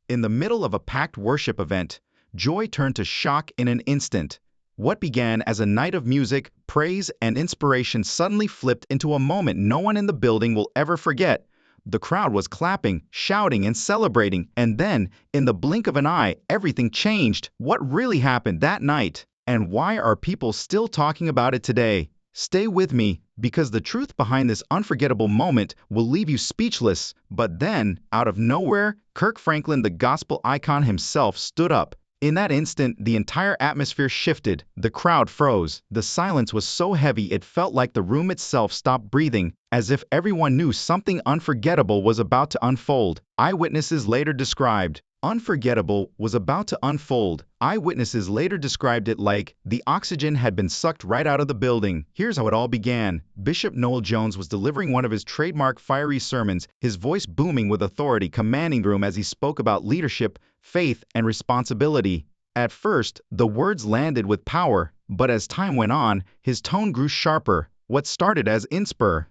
In the middle of a packed worship event, joy turned to shock in an instant. What began as a night of music, praise, and inspiration suddenly flipped into a moment no one in the building will ever forget. The crowd was clapping, shouting, and celebrating, and then, in the blink of an eye, everything changed. What really happened that night? And why are people still talking about it today? Stay with me, because the truth behind this unforgettable moment will leave you speechless. But then, out of nowhere, Kirk Franklin, the gospel icon himself, stood up. In that instant, the entire atmosphere shifted. The crowd froze. The silence was so heavy it felt like the room itself stopped breathing, as if everyone knew something unforgettable was about to unfold. Eyewitnesses later described, "Unforgettable was about to unfold." Eyewitnesses later described it like the oxygen had been sucked right out of the building. Here's how it all began. Bishop Noel Jones was delivering one of his trademark fiery sermons, his voice booming with authority, commanding the room as he spoke about leadership, faith, and responsibility. At first, the words landed with power, but as time went on, his tone grew sharper. What started as inspiration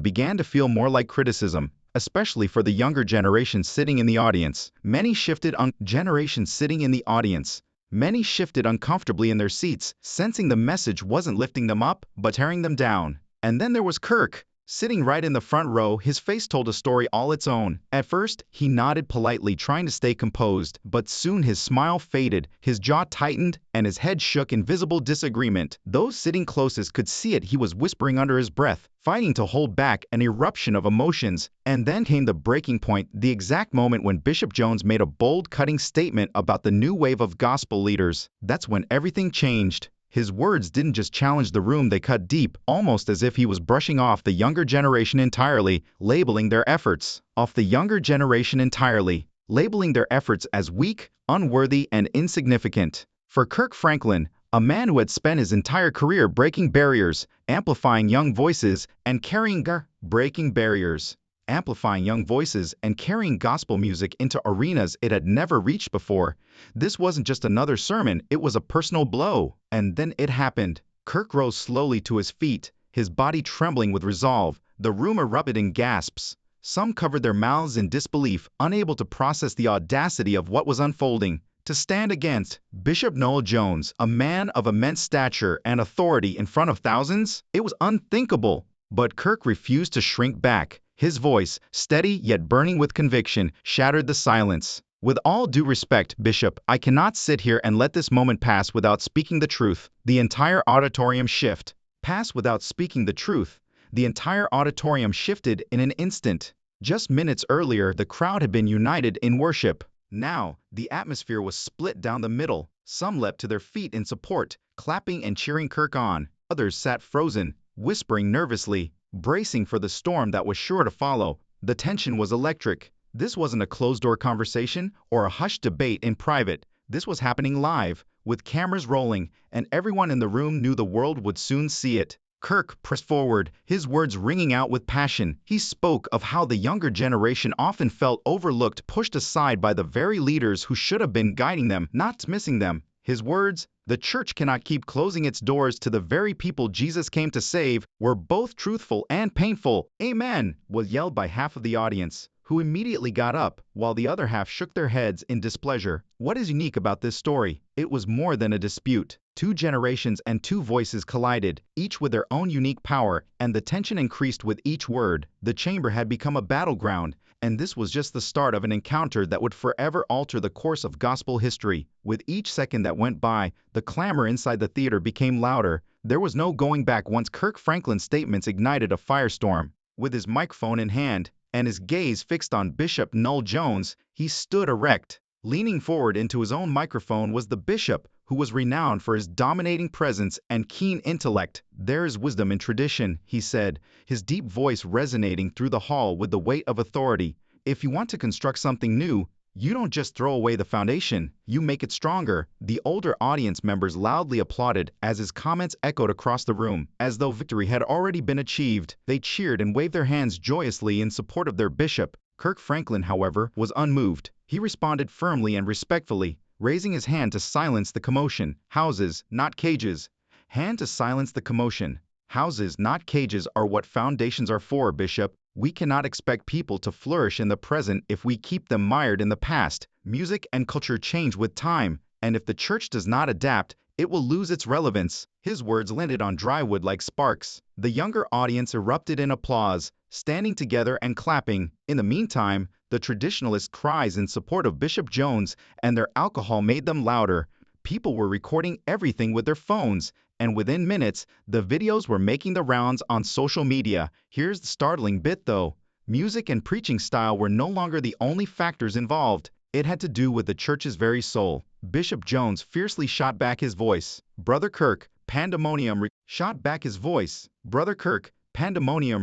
began to feel more like criticism, especially for the younger generation sitting in the audience. Many shifted uncomfortably in their seats, sensing the message wasn't lifting them up, but tearing them down. And then there was Kirk, sitting right in the front row. His face told a story all its own. At first, he nodded politely, trying to stay composed, but soon his smile faded, his jaw tightened, and his head shook in visible disagreement. Those sitting closest could see it. He was whispering under his breath, fighting to hold back an eruption of emotions. And then came the breaking point, the exact moment when Bishop Jones made a bold, cutting statement about the new wave of gospel leaders. That's when everything changed. His words didn't just challenge the room, they cut deep, almost as if he was brushing off the younger generation entirely, labeling their efforts as weak, unworthy, and insignificant. For Kirk Franklin, a man who had spent his entire career breaking barriers, amplifying young voices, and carrying gospel music into arenas it had never reached before. This wasn't just another sermon, it was a personal blow. And then it happened. Kirk rose slowly to his feet, his body trembling with resolve. The room erupted in gasps. Some covered their mouths in disbelief, unable to process the audacity of what was unfolding. To stand against Bishop Noel Jones, a man of immense stature and authority, in front of thousands? It was unthinkable. But Kirk refused to shrink back. His voice, steady yet burning with conviction, shattered the silence. "With all due respect, Bishop, I cannot sit here and let this moment pass without speaking the truth." The entire auditorium shifted. The entire auditorium shifted in an instant. Just minutes earlier, the crowd had been united in worship. Now, the atmosphere was split down the middle. Some leapt to their feet in support, clapping and cheering Kirk on. Others sat frozen, whispering nervously, bracing for the storm that was sure to follow. The tension was electric. This wasn't a closed-door conversation or a hushed debate in private. This was happening live, with cameras rolling, and everyone in the room knew the world would soon see it. Kirk pressed forward, his words ringing out with passion. He spoke of how the younger generation often felt overlooked, pushed aside by the very leaders who should have been guiding them, not dismissing them. His words, "The church cannot keep closing its doors to the very people Jesus came to save," were both truthful and painful. "Amen," was yelled by half of the audience, who immediately got up, while the other half shook their heads in displeasure. What is unique about this story? It was more than a dispute. Two generations and two voices collided, each with their own unique power, and the tension increased with each word. The chamber had become a battleground, and this was just the start of an encounter that would forever alter the course of gospel history. With each second that went by, the clamor inside the theater became louder. There was no going back once Kirk Franklin's statements ignited a firestorm. With his microphone in hand, and his gaze fixed on Bishop Noel Jones, he stood erect. Leaning forward into his own microphone was the bishop, who was renowned for his dominating presence and keen intellect. "There is wisdom in tradition," he said, his deep voice resonating through the hall with the weight of authority. "If you want to construct something new, you don't just throw away the foundation, you make it stronger." The older audience members loudly applauded as his comments echoed across the room. As though victory had already been achieved, they cheered and waved their hands joyously in support of their bishop. Kirk Franklin, however, was unmoved. He responded firmly and respectfully, raising his hand to silence the commotion. "Houses, not cages." Hand to silence the commotion. "Houses, not cages, are what foundations are for, Bishop." We cannot expect people to flourish in the present if we keep them mired in the past. Music and culture change with time, and if the church does not adapt, it will lose its relevance. His words landed on dry wood like sparks. The younger audience erupted in applause, standing together and clapping. In the meantime, the traditionalist cries in support of Bishop Jones and their alcohol made them louder. People were recording everything with their phones, and within minutes, the videos were making the rounds on social media. Here's the startling bit though. Music and preaching style were no longer the only factors involved. It had to do with the church's very soul. Bishop Jones fiercely shot back his voice. Brother Kirk, pandemonium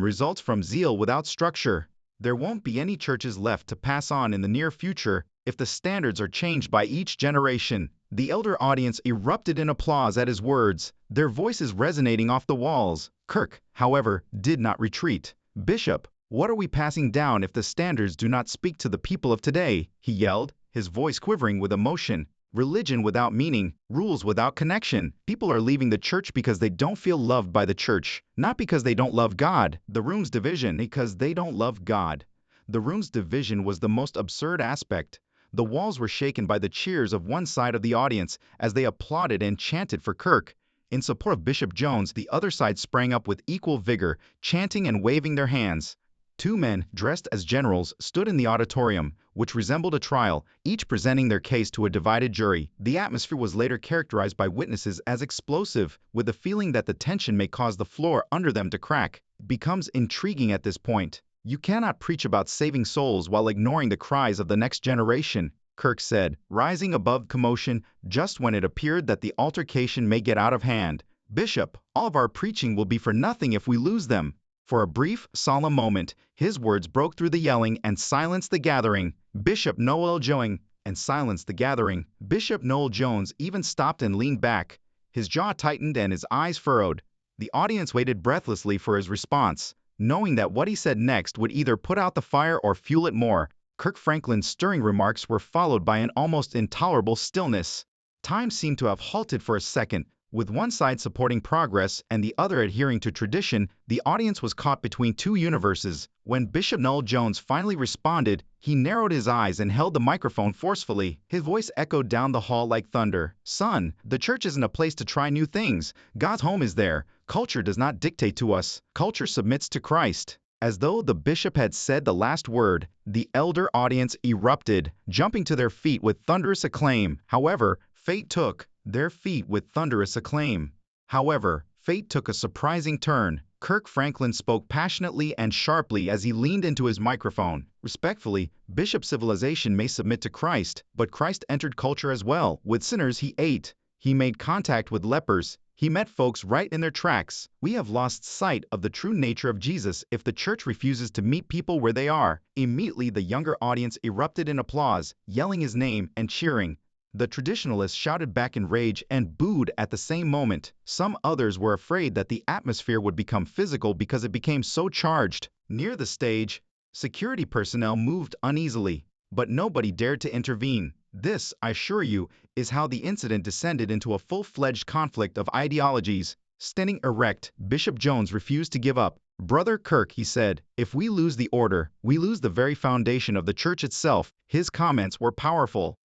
results from zeal without structure. There won't be any churches left to pass on in the near future if the standards are changed by each generation. The elder audience erupted in applause at his words, their voices resonating off the walls. Kirk, however, did not retreat. Bishop, what are we passing down if the standards do not speak to the people of today? He yelled, his voice quivering with emotion. Religion without meaning, rules without connection. People are leaving the church because they don't feel loved by the church, not because they don't love God. The room's division because they don't love God. The room's division was the most absurd aspect. The walls were shaken by the cheers of one side of the audience as they applauded and chanted for Kirk. In support of Bishop Jones, the other side sprang up with equal vigor, chanting and waving their hands. Two men, dressed as generals, stood in the auditorium, which resembled a trial, each presenting their case to a divided jury. The atmosphere was later characterized by witnesses as explosive, with the feeling that the tension may cause the floor under them to crack. It becomes intriguing at this point. You cannot preach about saving souls while ignoring the cries of the next generation, Kirk said, rising above commotion just when it appeared that the altercation may get out of hand. Bishop, all of our preaching will be for nothing if we lose them. For a brief, solemn moment, his words broke through the yelling and silenced the gathering. Bishop Noel Jones even stopped and leaned back. His jaw tightened and his eyes furrowed. The audience waited breathlessly for his response, knowing that what he said next would either put out the fire or fuel it more. Kirk Franklin's stirring remarks were followed by an almost intolerable stillness. Time seemed to have halted for a second. With one side supporting progress and the other adhering to tradition, the audience was caught between two universes. When Bishop Noel Jones finally responded, he narrowed his eyes and held the microphone forcefully. His voice echoed down the hall like thunder. Son, the church isn't a place to try new things. God's home is there. Culture does not dictate to us. Culture submits to Christ. As though the bishop had said the last word, the elder audience erupted, jumping to their feet with thunderous acclaim. However, fate took a surprising turn. Kirk Franklin spoke passionately and sharply as he leaned into his microphone. Respectfully, Bishop, civilization may submit to Christ, but Christ entered culture as well. With sinners he ate. He made contact with lepers. He met folks right in their tracks. We have lost sight of the true nature of Jesus if the church refuses to meet people where they are. Immediately the younger audience erupted in applause, yelling his name and cheering. The traditionalists shouted back in rage and booed at the same moment. Some others were afraid that the atmosphere would become physical because it became so charged. Near the stage, security personnel moved uneasily, but nobody dared to intervene. This, I assure you, is how the incident descended into a full-fledged conflict of ideologies. Standing erect, Bishop Jones refused to give up. Brother Kirk, he said, if we lose the order, we lose the very foundation of the church itself. His comments were powerful.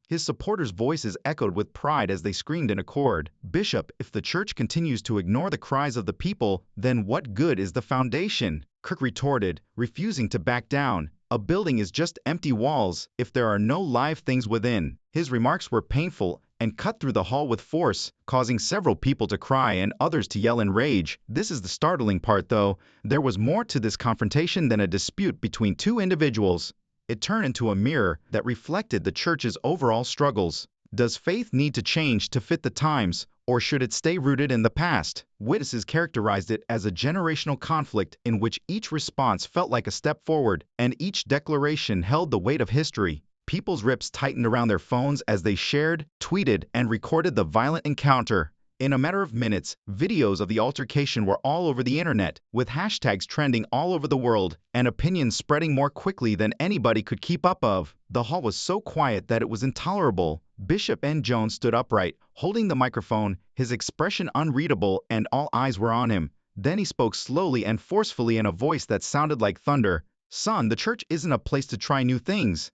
His supporters' voices echoed with pride as they screamed in accord. Bishop, if the church continues to ignore the cries of the people, then what good is the foundation? Kirk retorted, refusing to back down. A building is just empty walls if there are no live things within. His remarks were painful and cut through the hall with force, causing several people to cry and others to yell in rage. This is the startling part, though. There was more to this confrontation than a dispute between two individuals. It turned into a mirror that reflected the church's overall struggles. Does faith need to change to fit the times, or should it stay rooted in the past? Witnesses characterized it as a generational conflict in which each response felt like a step forward, and each declaration held the weight of history. People's grips tightened around their phones as they shared, tweeted, and recorded the violent encounter. In a matter of minutes, videos of the altercation were all over the internet, with hashtags trending all over the world, and opinions spreading more quickly than anybody could keep up of. The hall was so quiet that it was intolerable. Bishop N. Jones stood upright, holding the microphone, his expression unreadable, and all eyes were on him. Then he spoke slowly and forcefully in a voice that sounded like thunder. Son, the church isn't a place to try new things.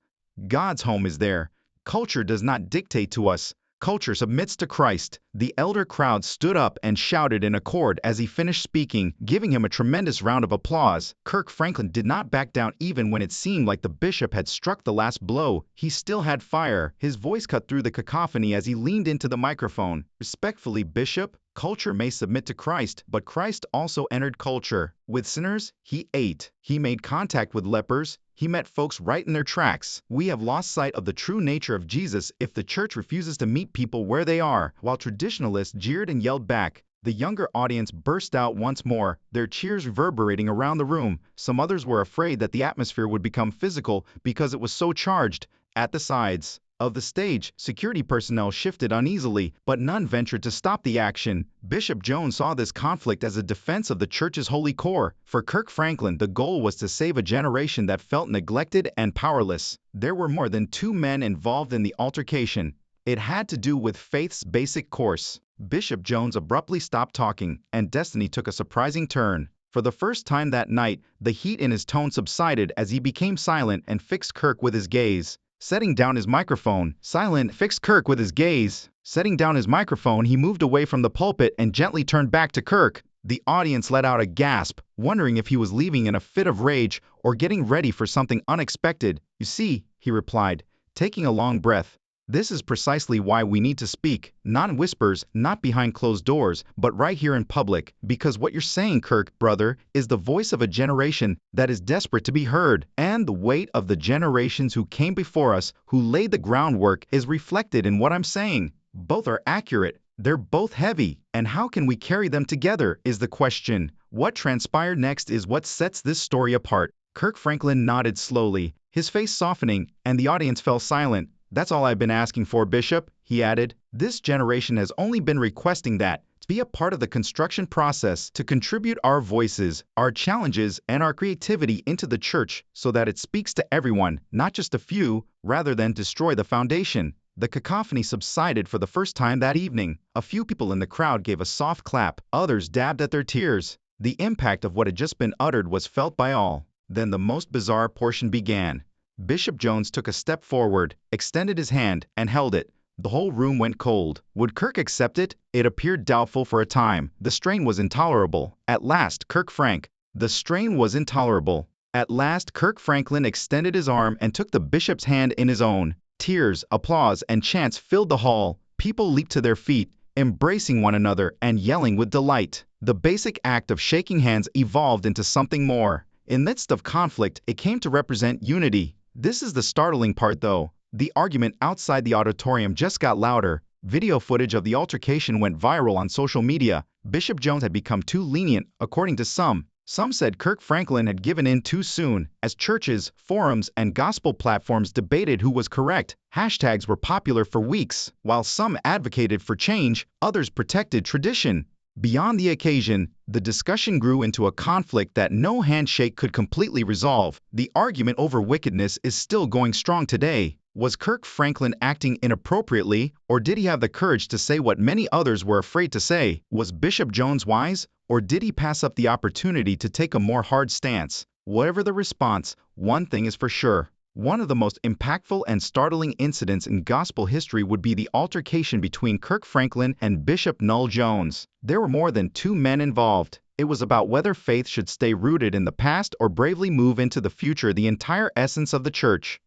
God's home is there. Culture does not dictate to us. Culture submits to Christ. The elder crowd stood up and shouted in accord as he finished speaking, giving him a tremendous round of applause. Kirk Franklin did not back down even when it seemed like the bishop had struck the last blow. He still had fire. His voice cut through the cacophony as he leaned into the microphone. Respectfully, Bishop, culture may submit to Christ, but Christ also entered culture. With sinners, he ate. He made contact with lepers. He met folks right in their tracks. We have lost sight of the true nature of Jesus if the church refuses to meet people where they are. While traditionalists jeered and yelled back, the younger audience burst out once more, their cheers reverberating around the room. Some others were afraid that the atmosphere would become physical because it was so charged. At the sides of the stage, security personnel shifted uneasily, but none ventured to stop the action. Bishop Jones saw this conflict as a defense of the church's holy core. For Kirk Franklin, the goal was to save a generation that felt neglected and powerless. There were more than two men involved in the altercation. It had to do with faith's basic course. Bishop Jones abruptly stopped talking, and destiny took a surprising turn. For the first time that night, the heat in his tone subsided as he became silent and fixed Kirk with his gaze. Setting down his microphone, fixed Kirk with his gaze. Setting down his microphone, he moved away from the pulpit and gently turned back to Kirk. The audience let out a gasp, wondering if he was leaving in a fit of rage or getting ready for something unexpected. You see, he replied, taking a long breath. This is precisely why we need to speak, not in whispers, not behind closed doors, but right here in public, because what you're saying, Kirk, brother, is the voice of a generation that is desperate to be heard, and the weight of the generations who came before us, who laid the groundwork, is reflected in what I'm saying. Both are accurate. They're both heavy, and how can we carry them together is the question. What transpired next is what sets this story apart. Kirk Franklin nodded slowly, his face softening, and the audience fell silent. That's all I've been asking for, Bishop, he added. This generation has only been requesting that, to be a part of the construction process, to contribute our voices, our challenges, and our creativity into the church so that it speaks to everyone, not just a few, rather than destroy the foundation. The cacophony subsided for the first time that evening. A few people in the crowd gave a soft clap, others dabbed at their tears. The impact of what had just been uttered was felt by all. Then the most bizarre portion began. Bishop Jones took a step forward, extended his hand, and held it. The whole room went cold. Would Kirk accept it? It appeared doubtful for a time. The strain was intolerable. At last, The strain was intolerable. At last, Kirk Franklin extended his arm and took the bishop's hand in his own. Tears, applause, and chants filled the hall. People leaped to their feet, embracing one another and yelling with delight. The basic act of shaking hands evolved into something more. In the midst of conflict, it came to represent unity. This is the startling part, though. The argument outside the auditorium just got louder. Video footage of the altercation went viral on social media. Bishop Jones had become too lenient, according to some. Some said Kirk Franklin had given in too soon. As churches, forums, and gospel platforms debated who was correct, hashtags were popular for weeks. While some advocated for change, others protected tradition. Beyond the occasion, the discussion grew into a conflict that no handshake could completely resolve. The argument over wickedness is still going strong today. Was Kirk Franklin acting inappropriately, or did he have the courage to say what many others were afraid to say? Was Bishop Jones wise, or did he pass up the opportunity to take a more hard stance? Whatever the response, one thing is for sure. One of the most impactful and startling incidents in gospel history would be the altercation between Kirk Franklin and Bishop Noel Jones. There were more than two men involved. It was about whether faith should stay rooted in the past or bravely move into the future, the entire essence of the church.